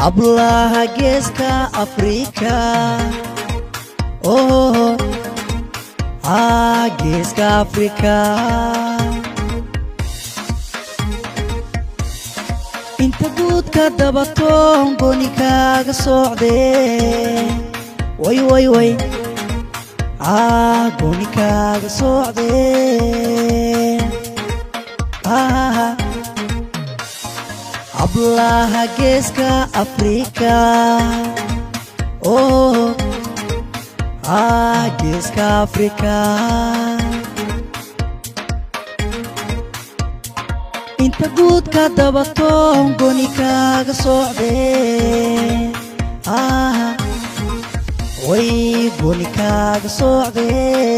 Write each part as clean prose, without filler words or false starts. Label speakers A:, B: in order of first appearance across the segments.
A: ablaha geeska Afrika oh geeska Afrika inta guudka dabatoon gooni kaaga socdee way way way gooni kaaga socdee ablaha geeska Afrika oh geeska Afrika inta guudka dabatoon gooni kaaga socdee way gooni kaaga socdee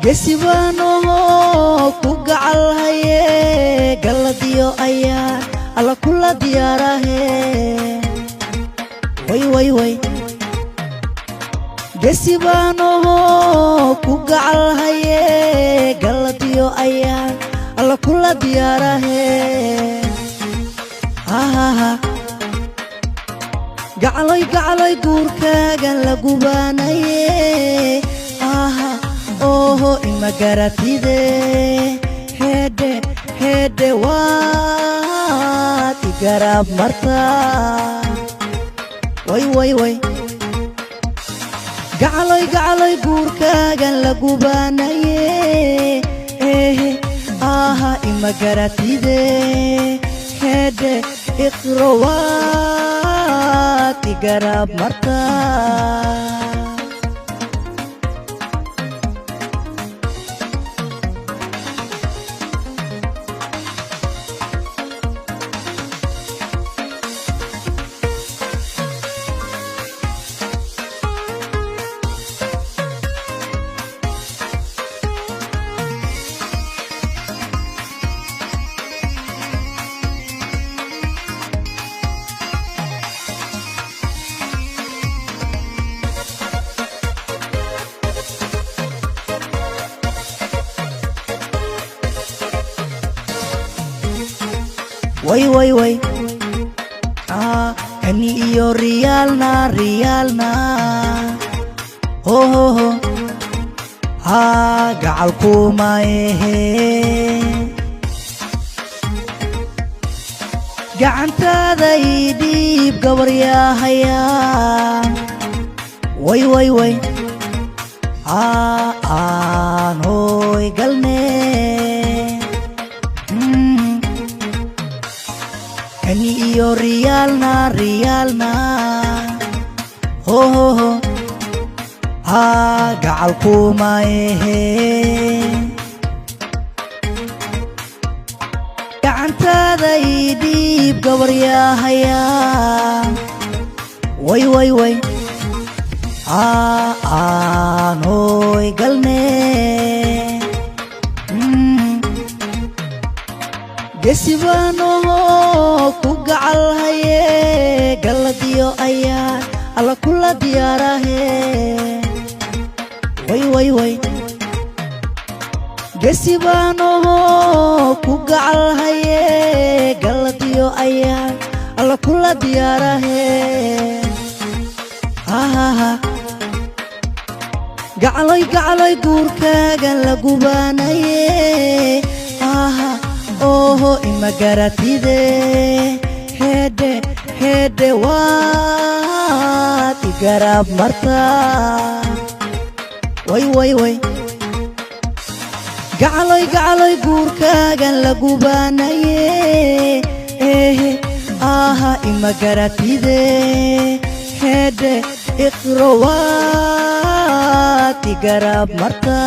A: gesibano ku gacal haye galadiyo ayaa alla kula diyaarahe way way way gesibano ku gacal haye galadiyo ayaa alla kula diyaarahe gacaloy gacaloy guurkaaga la gubaanaye ima garatide hede hede waad igarab marta way way way gacaloy gacaloy guurkaagan la gubaanaye ima garatide hede iqro waad igarab marta way way way kani iyo riyalna oh gacal kuma gacantaada idhiib gabar yaahaya way way way aan hoy galne kani iyo riyalna oh gacal kuma gacantaada idhiib gabar yaahaya way way way aan hoy galne gesibano ku gacal haye galadiyo ayaa alla kula diyaarahe way way way gesibano ku gacal haye galadiyo ayaa alla kula diyaarahe gacaloy gacaloy guurkaagan la gubaanaye ima garatide hede hede waad igarab marta way way way gacaloy gacaloy guurkaagan la gubaanaye ima garatide hede iqro waad igarab marta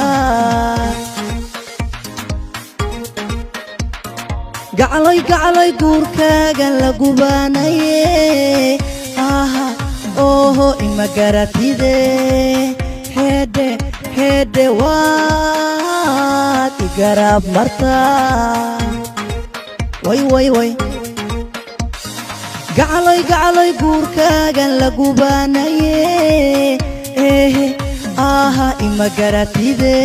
A: gacaloy gacaloy guurkaagan la gubaanaye ima garatide hede hede waad igarab marta way way way gacaloy gacaloy guurkaagan la gubaanaye ima garatide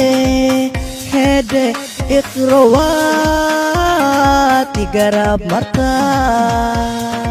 A: hede iqro waad waati garab martaa